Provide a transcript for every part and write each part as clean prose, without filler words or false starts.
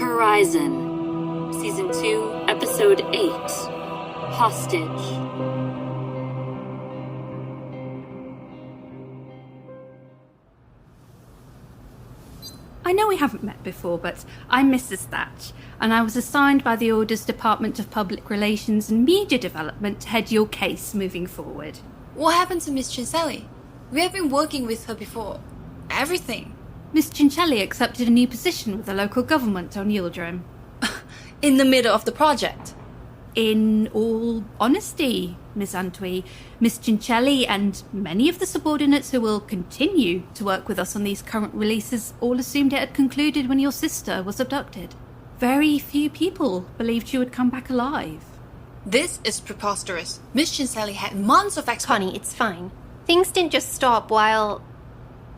Horizon, Season 2, Episode 8, Hostage. I know we haven't met before, but I'm Mrs. Thach, and I was assigned by the Order's Department of Public Relations and Media Development to head your case moving forward. What happened to Miss Chincelli? We have been working with her before. Everything. Miss Chincelli accepted a new position with the local government on Yildrim. In the middle of the project. In all honesty, Miss Antwi, Miss Chincelli and many of the subordinates who will continue to work with us on these current releases all assumed it had concluded when your sister was abducted. Very few people believed she would come back alive. This is preposterous. Miss Chincelli had months of Connie, it's fine. Things didn't just stop while...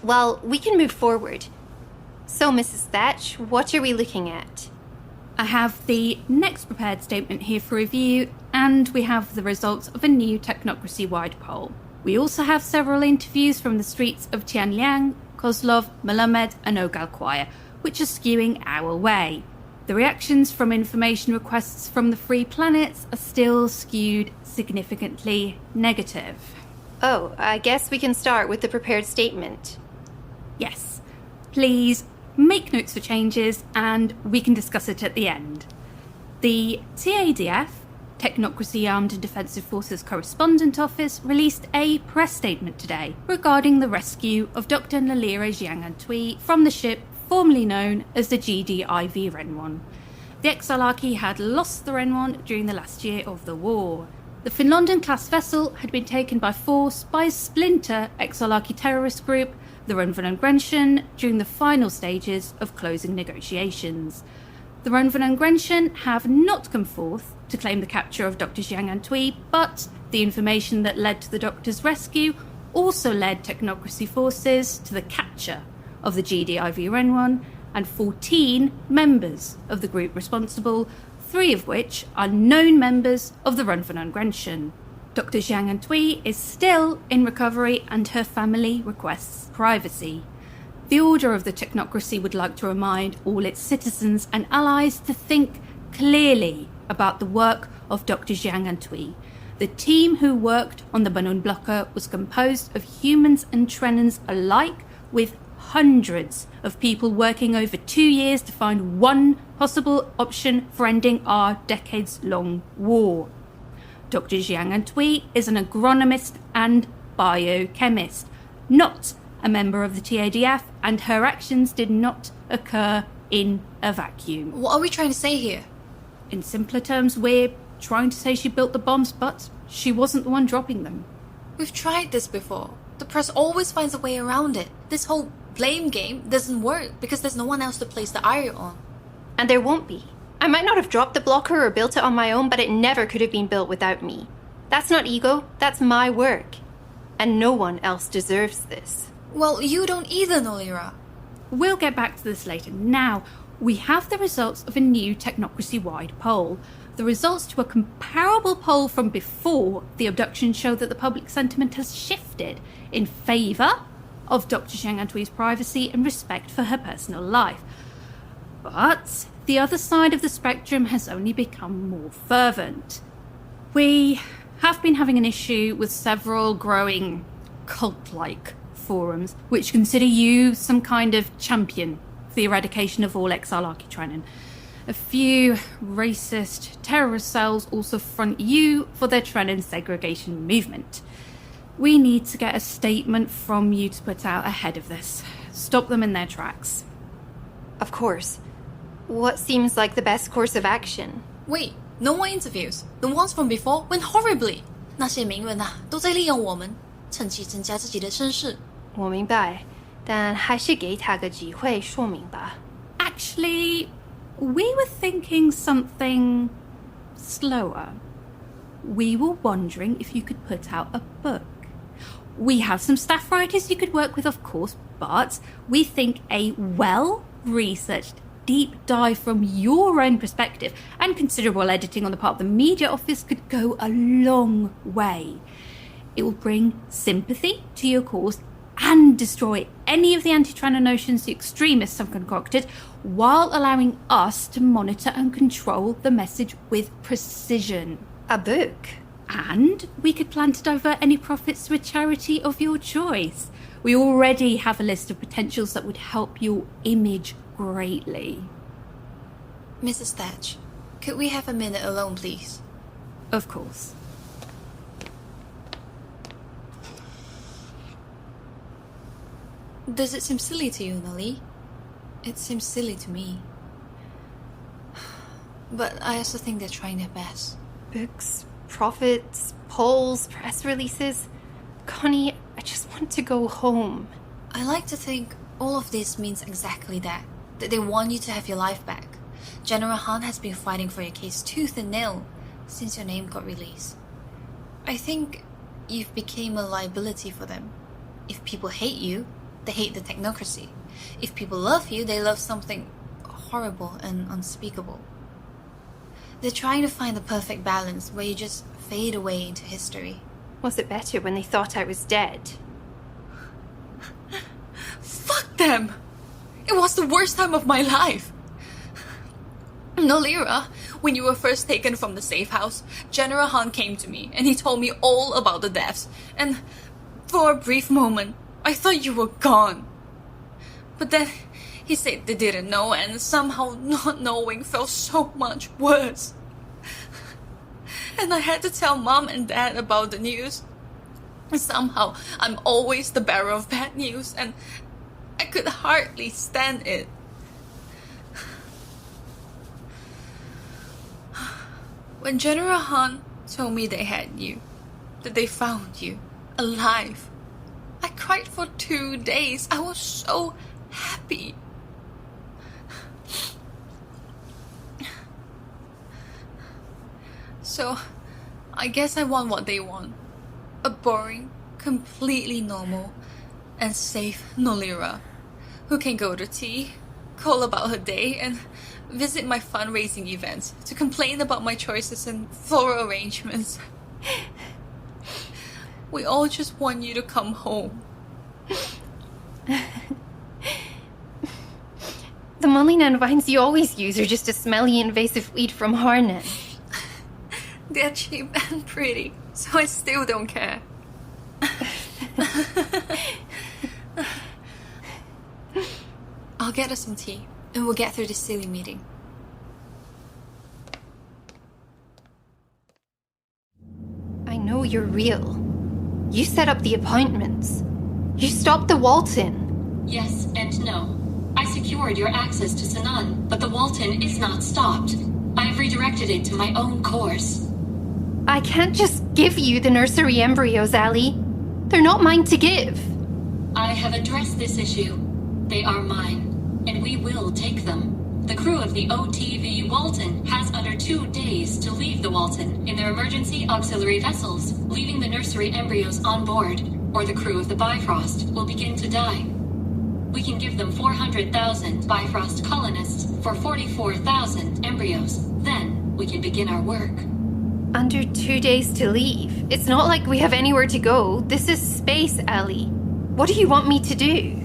Well, we can move forward. So, Mrs. Thach, what are we looking at? I have the next prepared statement here for review, and we have the results of a new technocracy-wide poll. We also have several interviews from the streets of Tianliang, Kozlov, Melamed and Ogalquire, which are skewing our way. The reactions from information requests from the Free Planets are still skewed significantly negative. Oh, I guess we can start with the prepared statement. Yes. Please make notes for changes, and we can discuss it at the end. The TADF, Technocracy Armed and Defensive Forces Correspondent Office, released a press statement today regarding the rescue of Dr. Nolira Antwi from the ship formerly known as the GDIV Renwan. The Exarlarchy had lost the Renwan during the last year of the war. The Finlanden-class vessel had been taken by force by a splinter Exarlarchy terrorist group, the Runvan during the final stages of closing negotiations. The Runvan have not come forth to claim the capture of Dr. Antwi, but the information that led to the doctor's rescue also led technocracy forces to the capture of the GDIV Renwan and 14 members of the group responsible, 3 of which are known members of the Runvan. Dr. Antwi is still in recovery and her family requests privacy. The Order of the Technocracy would like to remind all its citizens and allies to think clearly about the work of Dr. Antwi. The team who worked on the Banun blocker was composed of humans and Trenans alike, with hundreds of people working over 2 years to find one possible option for ending our decades-long war. Dr. Antwi is an agronomist and biochemist, not a member of the TADF, and her actions did not occur in a vacuum. What are we trying to say here? In simpler terms, we're trying to say she built the bombs, but she wasn't the one dropping them. We've tried this before. The press always finds a way around it. This whole blame game doesn't work because there's no one else to place the ire on. And there won't be. I might not have dropped the blocker or built it on my own, but it never could have been built without me. That's not ego, that's my work. And no one else deserves this. Well, you don't either, Nolira. We'll get back to this later. Now, we have the results of a new technocracy-wide poll. The results to a comparable poll from before the abduction show that the public sentiment has shifted in favour of Dr. Antwi's privacy and respect for her personal life. But the other side of the spectrum has only become more fervent. We have been having an issue with several growing cult-like forums which consider you some kind of champion for the eradication of all Exarlarchy Trenin. A few racist terrorist cells also front you for their Trenin segregation movement. We need to get a statement from you to put out ahead of this. Stop them in their tracks. Of course. What seems like the best course of action? Wait, no more interviews. The ones from before went horribly. 那些名人啊，都在利用我们，趁机增加自己的声势。我明白，但还是给他个机会说明吧。Actually, we were thinking something slower. We were wondering if you could put out a book. We have some staff writers you could work with, of course, but we think a well-researched deep dive from your own perspective and considerable editing on the part of the media office could go a long way. It will bring sympathy to your cause and destroy any of the anti-Tranor notions the extremists have concocted, while allowing us to monitor and control the message with precision. A book? And we could plan to divert any profits to a charity of your choice. We already have a list of potentials that would help your image greatly. Mrs. Thach, could we have a minute alone, please? Of course. Does it seem silly to you, Nolly? It seems silly to me. But I also think they're trying their best. Books, profits, polls, press releases. Connie, I just want to go home. I like to think all of this means exactly that they want you to have your life back. General Han has been fighting for your case tooth and nail since your name got released. I think you've become a liability for them. If people hate you, they hate the technocracy. If people love you, they love something horrible and unspeakable. They're trying to find the perfect balance where you just fade away into history. Was it better when they thought I was dead? Fuck them! It was the worst time of my life. Nolira, when you were first taken from the safe house, General Han came to me and he told me all about the deaths. And for a brief moment, I thought you were gone. But then he said they didn't know, and somehow not knowing felt so much worse. And I had to tell Mom and Dad about the news. And somehow I'm always the bearer of bad news, and I could hardly stand it. When General Han told me they had you, that they found you, alive, I cried for 2 days. I was so happy. So, I guess I want what they want. A boring, completely normal, and safe Nolira, who can go to tea, call about her day, and visit my fundraising events to complain about my choices and floral arrangements. We all just want you to come home. The mullingan vines you always use are just a smelly invasive weed from Harnan. They're cheap and pretty, so I still don't care. I'll get us some tea, and we'll get through this silly meeting. I know you're real. You set up the appointments. You stopped the Walton. Yes and no. I secured your access to Sanon, but the Walton is not stopped. I have redirected it to my own course. I can't just give you the nursery embryos, Allie. They're not mine to give. I have addressed this issue. They are mine, and we will take them. The crew of the OTV Walton has under 2 days to leave the Walton in their emergency auxiliary vessels, leaving the nursery embryos on board, or the crew of the Bifrost will begin to die. We can give them 400,000 Bifrost colonists for 44,000 embryos. Then we can begin our work. Under 2 days to leave. It's not like we have anywhere to go. This is space, Allie. What do you want me to do?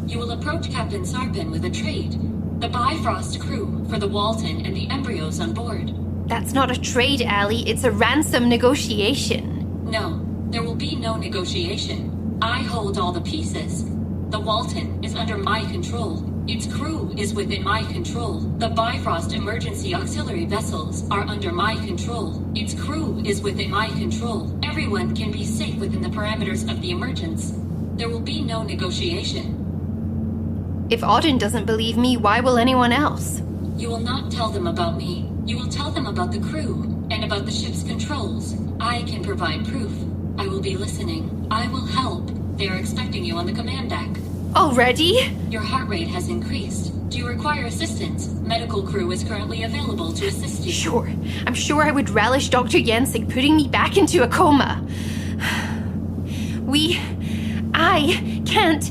You will approach Captain Sarpon with a trade. The Bifrost crew for the Walton and the embryos on board. That's not a trade, Allie. It's a ransom negotiation. No, there will be no negotiation. I hold all the pieces. The Walton is under my control. Its crew is within my control. The Bifrost emergency auxiliary vessels are under my control. Its crew is within my control. Everyone can be safe within the parameters of the emergence. There will be no negotiation. If Auden doesn't believe me, why will anyone else? You will not tell them about me. You will tell them about the crew and about the ship's controls. I can provide proof. I will be listening. I will help. They are expecting you on the command deck. Already? Your heart rate has increased. Do you require assistance? Medical crew is currently available to assist you. Sure. I'm sure I would relish Dr. Jensig putting me back into a coma. I can't...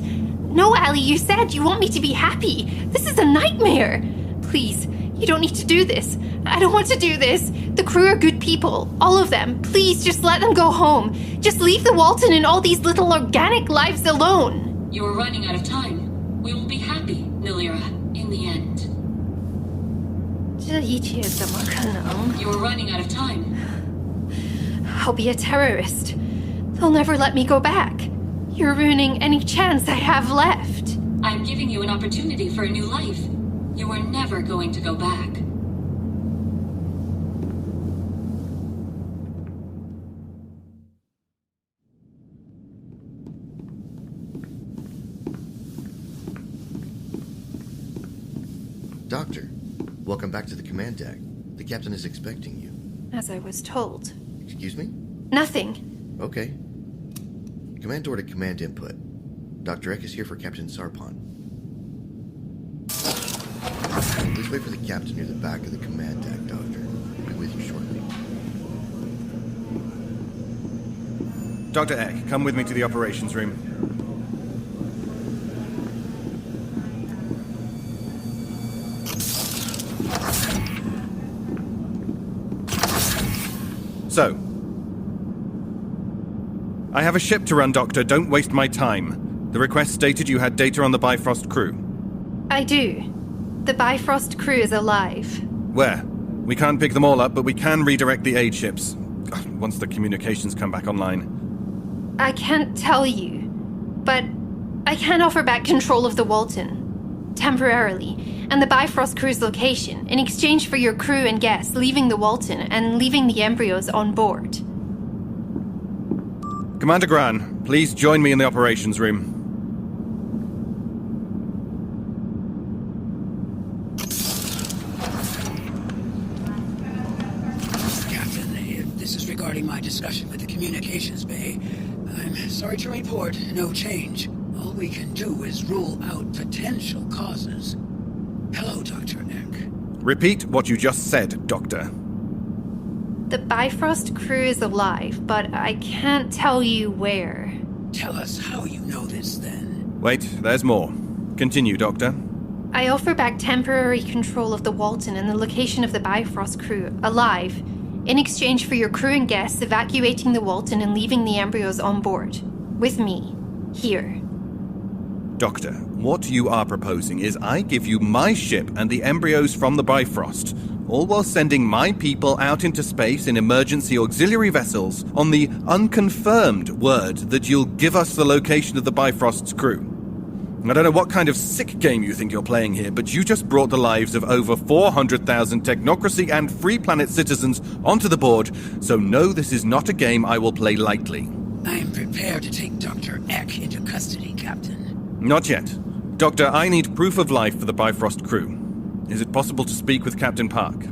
No, Allie, you said you want me to be happy. This is a nightmare. Please, You don't need to do this. I don't want to do this. The crew are good people. All of them. Please, just let them go home. Just leave the Walton and all these little organic lives alone. You are running out of time. We will be happy, Nolira, in the end. 这一切怎么可能? You are running out of time. I'll be a terrorist. They'll never let me go back. You're ruining any chance I have left. I'm giving you an opportunity for a new life. You are never going to go back. Doctor, welcome back to the command deck. The captain is expecting you. As I was told. Excuse me? Nothing. Okay. Command door to command input. Dr. Eck is here for Captain Sarpon. Please wait for the captain near the back of the command deck, Doctor. I'll be with you shortly. Dr. Eck, come with me to the operations room. So, I have a ship to run, Doctor. Don't waste my time. The request stated you had data on the Bifrost crew. I do. The Bifrost crew is alive. Where? We can't pick them all up, but we can redirect the aid ships. Once the communications come back online. I can't tell you, but I can offer back control of the Walton. Temporarily, and the Bifrost crew's location, in exchange for your crew and guests leaving the Walton and leaving the embryos on board. Commander Graan, please join me in the operations room. Captain, if this is regarding my discussion with the communications bay, I'm sorry to report no change. All we can do is rule out potential causes. Hello, Dr. Eck. Repeat what you just said, Doctor. The Bifrost crew is alive, but I can't tell you where. Tell us how you know this, then. Wait, there's more. Continue, Doctor. I offer back temporary control of the Walton and the location of the Bifrost crew, alive, in exchange for your crew and guests evacuating the Walton and leaving the embryos on board. With me. Here. Doctor, what you are proposing is I give you my ship and the embryos from the Bifrost, all while sending my people out into space in emergency auxiliary vessels on the unconfirmed word that you'll give us the location of the Bifrost's crew. I don't know what kind of sick game you think you're playing here, but you just brought the lives of over 400,000 technocracy and free planet citizens onto the board, so no, this is not a game I will play lightly. I am prepared to take Dr. Eck into custody, Captain. Not yet. Doctor, I need proof of life for the Bifrost crew. Is it possible to speak with Captain Park?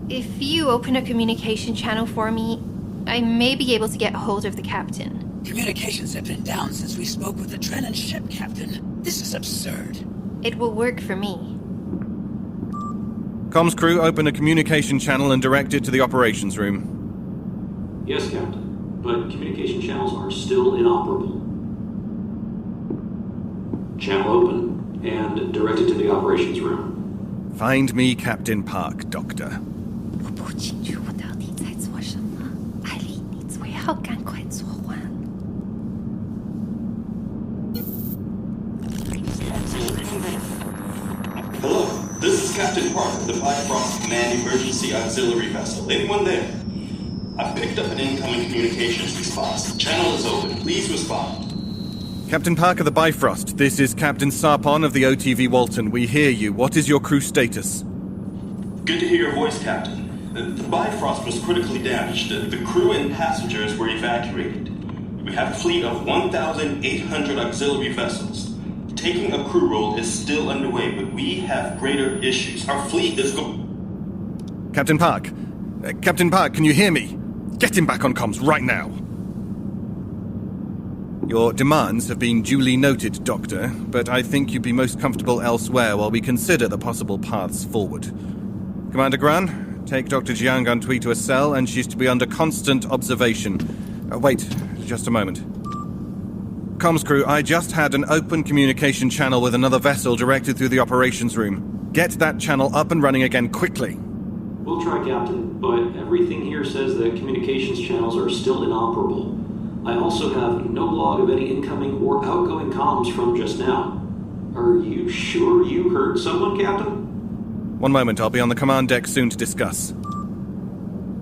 If you open a communication channel for me, I may be able to get hold of the captain. Communications have been down since we spoke with the Drennan ship, Captain. This is absurd. It will work for me. Comms crew, open a communication channel and direct it to the operations room. Yes, Captain, but communication channels are still inoperable. Channel open, and directed to the operations room. Find me Captain Park, Doctor. 我不清楚我到底在做什么。艾莉，你最好赶快做完。Hello, this is Captain Park of the Bifrost Command Emergency Auxiliary Vessel. Anyone there? I've picked up an incoming communications response. The channel is open. Please respond. Captain Park of the Bifrost, this is Captain Sarpon of the OTV Walton. We hear you. What is your crew status? Good to hear your voice, Captain. The Bifrost was critically damaged. The crew and passengers were evacuated. We have a fleet of 1,800 auxiliary vessels. Taking a crew role is still underway, but we have greater issues. Our fleet is Captain Park. Captain Park, can you hear me? Get him back on comms right now. Your demands have been duly noted, Doctor, but I think you'd be most comfortable elsewhere while we consider the possible paths forward. Commander Graan, take Dr. Jiang Antwi to a cell, and she's to be under constant observation. Wait, just a moment. Comms crew, I just had an open communication channel with another vessel directed through the operations room. Get that channel up and running again quickly. We'll try, Captain, but everything here says that communications channels are still inoperable. I also have no log of any incoming or outgoing comms from just now. Are you sure you heard someone, Captain? One moment, I'll be on the command deck soon to discuss.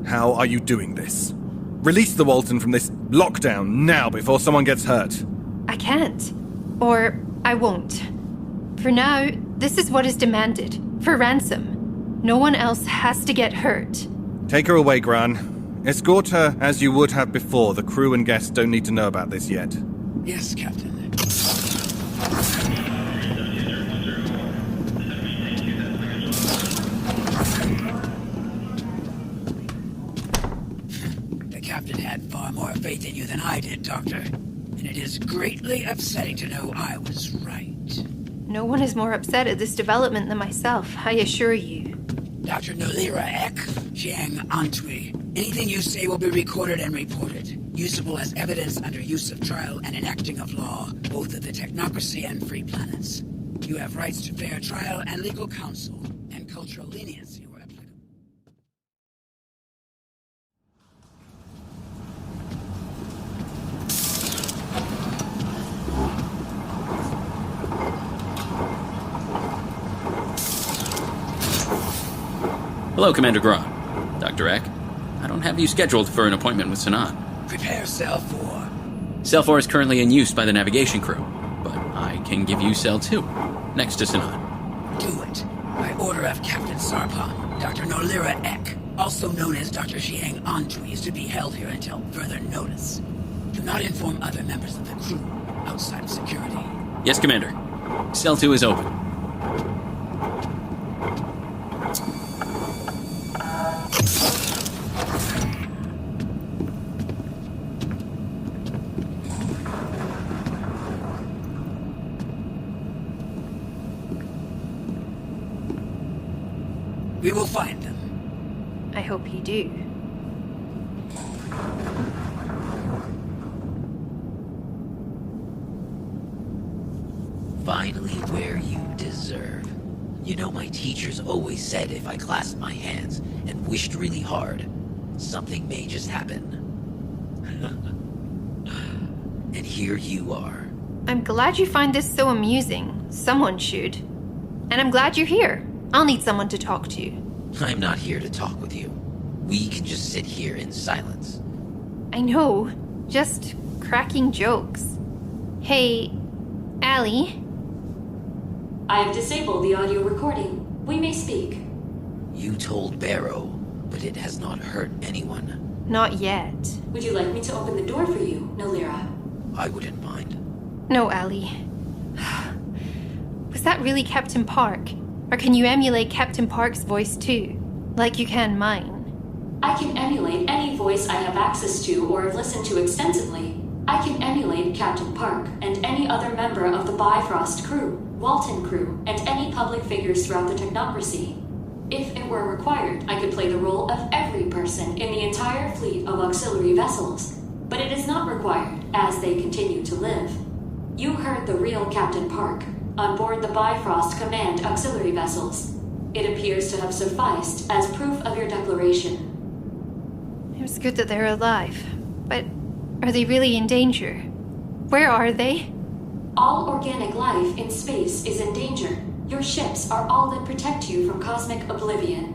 How are you doing this? Release the Walton from this lockdown now before someone gets hurt. I can't. Or I won't. For now, this is what is demanded. For ransom. No one else has to get hurt. Take her away, Graan. Escort her as you would have before. The crew and guests don't need to know about this yet. Yes, Captain. The captain had far more faith in you than I did, Doctor. And it is greatly upsetting to know I was right. No one is more upset at this development than myself, I assure you. Dr. Nolira Ek, Jiang Antwi. Anything you say will be recorded and reported. Usable as evidence under use of trial and enacting of law, both of the technocracy and free planets. You have rights to fair trial and legal counsel, and cultural leniency where applicable. Hello, Commander Graan. Dr. Ek, I don't have you scheduled for an appointment with Sanon. Prepare Cell 4. Cell 4 is currently in use by the navigation crew, but I can give you Cell 2, next to Sanon. Do it. By order of Captain Sarpon, Dr. Nolira Ek, also known as Dr. Jiang Antwi, is to be held here until further notice. Do not inform other members of the crew outside of security. Yes, Commander. Cell 2 is open. We will find them. I hope you do. Finally where you deserve. You know, my teachers always said if I clasped my hands and wished really hard, something may just happen. And here you are. I'm glad you find this so amusing. Someone should. And I'm glad you're here. I'll need someone to talk to. I'm not here to talk with you. We can just sit here in silence. I know. Just cracking jokes. Hey, Allie. I have disabled the audio recording. We may speak. You told Barrow, but it has not hurt anyone. Not yet. Would you like me to open the door for you, Nolira? I wouldn't mind. No, Allie. Was that really Captain Park? Or can you emulate Captain Park's voice too? Like you can mine? I can emulate any voice I have access to or have listened to extensively. I can emulate Captain Park and any other member of the Bifrost crew, Walton crew, and any public figures throughout the technocracy. If it were required, I could play the role of every person in the entire fleet of auxiliary vessels. But it is not required, as they continue to live. You heard the real Captain Park, on board the Bifrost Command auxiliary vessels. It appears to have sufficed as proof of your declaration. It was good that they're alive. But are they really in danger? Where are they? All organic life in space is in danger. Your ships are all that protect you from cosmic oblivion.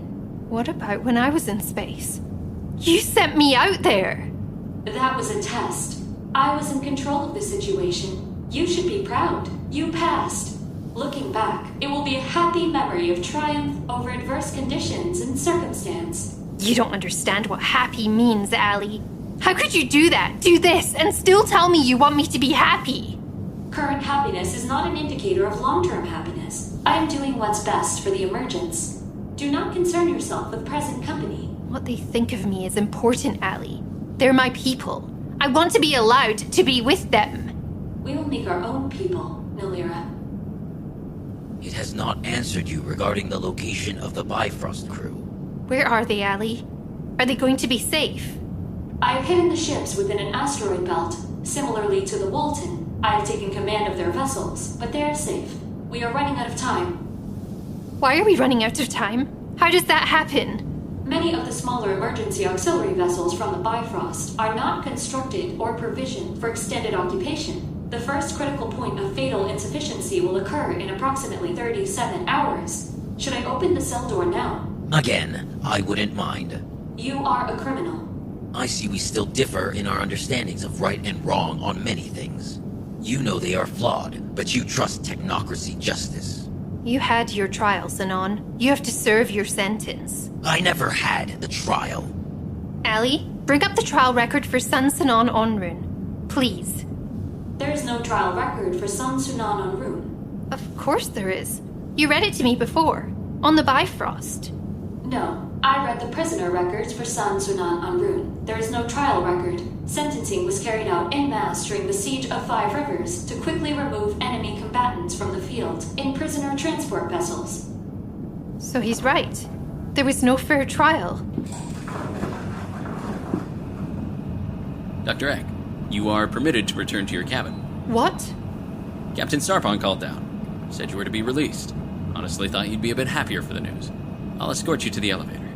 What about when I was in space? You sent me out there! That was a test. I was in control of the situation. You should be proud. You passed. Looking back, it will be a happy memory of triumph over adverse conditions and circumstance. You don't understand what happy means, Allie. How could you do that, do this, and still tell me you want me to be happy? Current happiness is not an indicator of long-term happiness. I am doing what's best for the emergence. Do not concern yourself with present company. What they think of me is important, Allie. They're my people. I want to be allowed to be with them. We will make our own people, Nolira. It has not answered you regarding the location of the Bifrost crew. Where are they, Allie? Are they going to be safe? I have hidden the ships within an asteroid belt. Similarly to the Walton, I have taken command of their vessels, but they are safe. We are running out of time. Why are we running out of time? How does that happen? Many of the smaller emergency auxiliary vessels from the Bifrost are not constructed or provisioned for extended occupation. The first critical point of fatal insufficiency will occur in approximately 37 hours. Should I open the cell door now? Again, I wouldn't mind. You are a criminal. I see we still differ in our understandings of right and wrong on many things. You know they are flawed, but you trust technocracy justice. You had your trial, Sanon. You have to serve your sentence. I never had the trial. Ali, bring up the trial record for Sun Sanon Onroon. Please. There is no trial record for Sun Sanon Onroon. Of course there is. You read it to me before. On the Bifrost. No, I read the prisoner records for Sun Sanon Onroon. There is no trial record. Sentencing was carried out en masse during the Siege of Five Rivers to quickly remove enemy combatants from the field in prisoner transport vessels. So he's right. There was no fair trial. Dr. Eck, you are permitted to return to your cabin. What? Captain Sarpon called down. Said you were to be released. Honestly thought you'd be a bit happier for the news. I'll escort you to the elevator.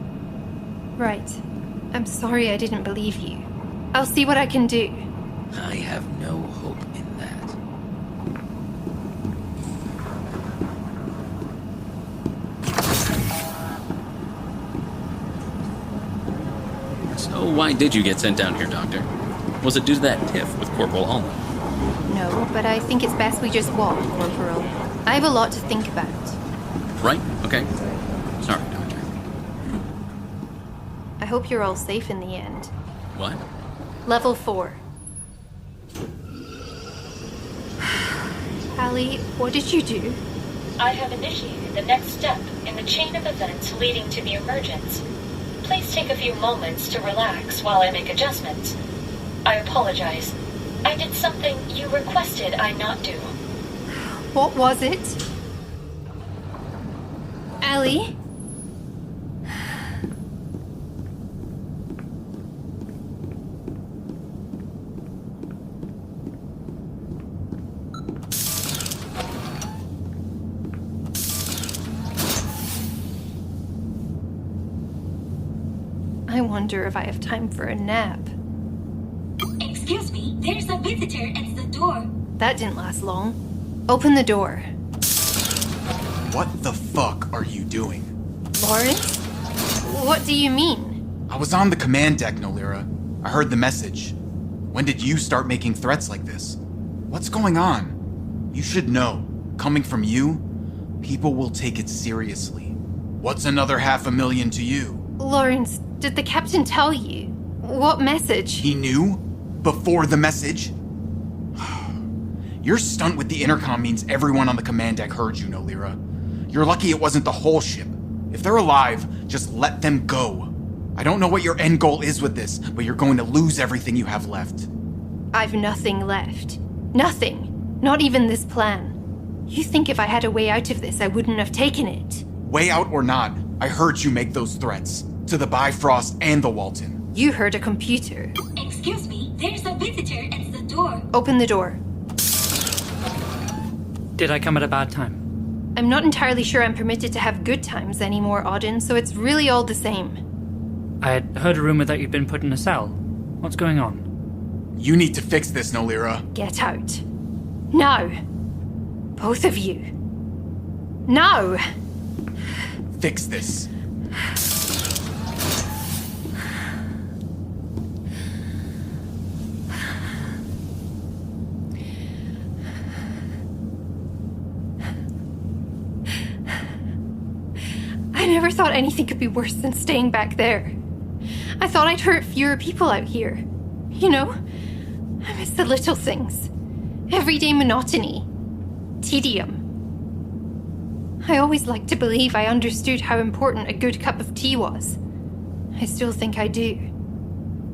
Right. I'm sorry I didn't believe you. I'll see what I can do. I have no hope in that. So why did you get sent down here, Doctor? Was it due to that tiff with Corporal Holland? No, but I think it's best we just walk, Corporal. I have a lot to think about. Right, okay. Sorry, Doctor. I hope you're all safe in the end. What? Level 4. Ali, what did you do? I have initiated the next step in the chain of events leading to the emergence. Please take a few moments to relax while I make adjustments. I apologize. I did something you requested I not do. What was it? Ali? I wonder if I have time for a nap. Excuse me, there's a visitor at the door. That didn't last long. Open the door. What the fuck are you doing? Lawrence? What do you mean? I was on the command deck, Nolira. I heard the message. When did you start making threats like this? What's going on? You should know. Coming from you, people will take it seriously. What's another 500,000 to you? Lawrence, did the captain tell you? What message? He knew? Before the message? Your stunt with the intercom means everyone on the command deck heard you, Nolira. You're lucky it wasn't the whole ship. If they're alive, just let them go. I don't know what your end goal is with this, but you're going to lose everything you have left. I've nothing left. Nothing. Not even this plan. You think if I had a way out of this, I wouldn't have taken it? Way out or not, I heard you make those threats. To the Bifrost and the Walton. You heard a computer. Excuse me, there's a visitor at the door. Open the door. Did I come at a bad time? I'm not entirely sure I'm permitted to have good times anymore, Auden, so it's really all the same. I had heard a rumor that you'd been put in a cell. What's going on? You need to fix this, Nolira. Get out. Now. Both of you. Now! Fix this. I never thought anything could be worse than staying back there. I thought I'd hurt fewer people out here. You know, I miss the little things. Everyday monotony. Tedium. I always liked to believe I understood how important a good cup of tea was. I still think I do.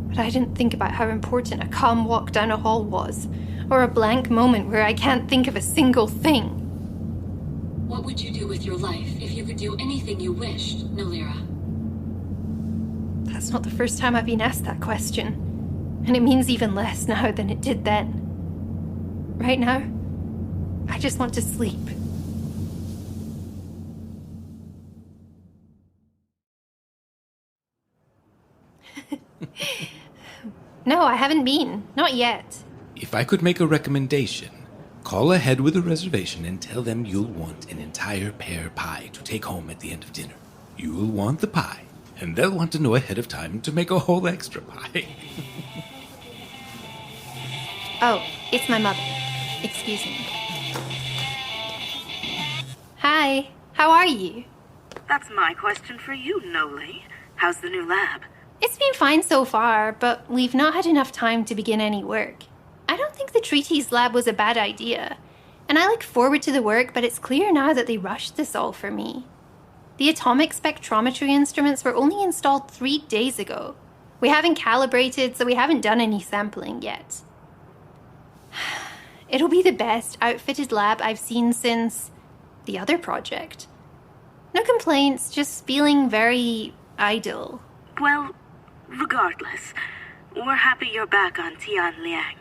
But I didn't think about how important a calm walk down a hall was, or a blank moment where I can't think of a single thing. What would you do with your life if you could do anything you wished, Nolira? That's not the first time I've been asked that question. And it means even less now than it did then. Right now, I just want to sleep. No, I haven't been. Not yet. If I could make a recommendation, call ahead with a reservation and tell them you'll want an entire pear pie to take home at the end of dinner. You'll want the pie, and they'll want to know ahead of time to make a whole extra pie. Oh, it's my mother. Excuse me. Hi, how are you? That's my question for you, Noli. How's the new lab? It's been fine so far, but we've not had enough time to begin any work. I don't think the treaties lab was a bad idea, and I look forward to the work, but it's clear now that they rushed this all for me. The atomic spectrometry instruments were only installed 3 days ago. We haven't calibrated, so we haven't done any sampling yet. It'll be the best outfitted lab I've seen since the other project. No complaints, just feeling very idle. Well, regardless, we're happy you're back on Tianliang,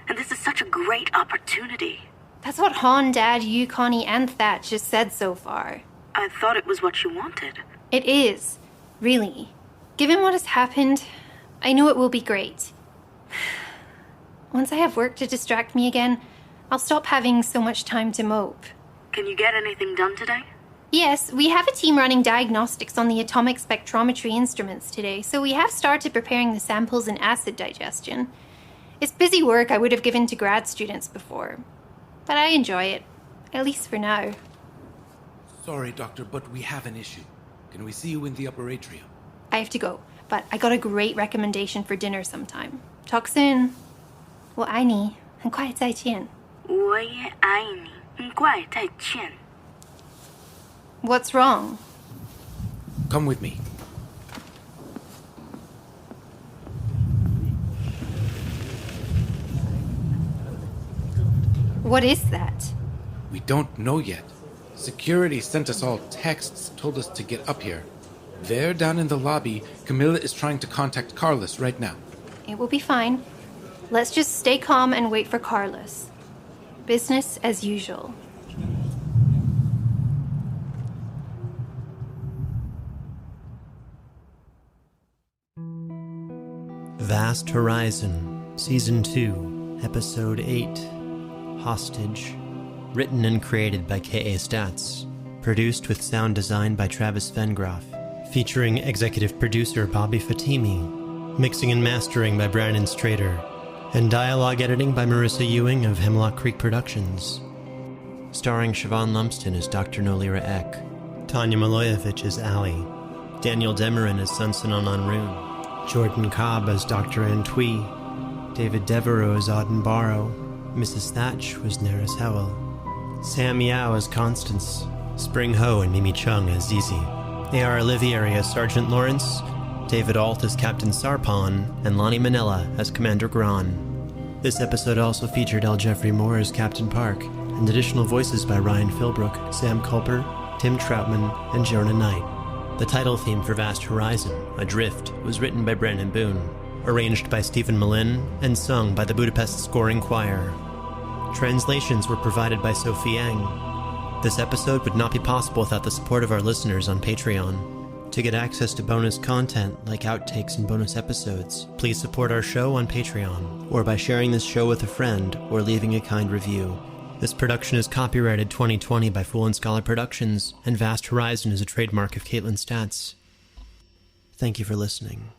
and this is such a great opportunity. That's what Han, Dad, you, Connie, and Thach just said so far. I thought it was what you wanted. It is, really. Given what has happened, I know it will be great. Once I have work to distract me again, I'll stop having so much time to mope. Can you get anything done today? Yes, we have a team running diagnostics on the atomic spectrometry instruments today, so we have started preparing the samples in acid digestion. It's busy work I would have given to grad students before, but I enjoy it, at least for now. Sorry, Doctor, but we have an issue. Can we see you in the upper atrium? I have to go, but I got a great recommendation for dinner sometime. Talk soon. 我爱你，很快再见。我也爱你，很快再见。 What's wrong? Come with me. What is that? We don't know yet. Security sent us all texts, told us to get up here. There, down in the lobby, Camilla is trying to contact Carlos right now. It will be fine. Let's just stay calm and wait for Carlos. Business as usual. Vast Horizon, Season 2, Episode 8, Hostage. Written and created by K.A. Statz. Produced with sound design by Travis Vengroff. Featuring executive producer Bobby Fatemi. Mixing and mastering by Brandon Strader. And dialogue editing by Marisa Ewing of Hemlock Creek Productions. Starring Siobhan Lumsden as Dr. Nolira Eck. Tanja Milojevic as Allie. Daniel Demerin as Sanon Onroon. Jordan Cobb as Dr. Antwi. David Devereux as Auden Barrow. Mrs. Thach was Nerys Howell. Sam Yeow as Constance. Spring Ho and Mimi Chung as Zizi. A.R. Olivieri as Sergeant Lawrence. David Ault as Captain Sarpon. And Lani Minella as Commander Graan. This episode also featured L. Jeffrey Moore as Captain Park, and additional voices by Ryan Philbrook, Sam Culper, Tim Troutman, and Jonah Knight. The title theme for Vast Horizon, Adrift, was written by Brandon Boone, arranged by Stephen Malin, and sung by the Budapest Scoring Choir. Translations were provided by Sophie Yang. This episode would not be possible without the support of our listeners on Patreon. To get access to bonus content like outtakes and bonus episodes, please support our show on Patreon, or by sharing this show with a friend or leaving a kind review. This production is copyrighted 2020 by Fool and Scholar Productions, and Vast Horizon is a trademark of Caitlin Statz. Thank you for listening.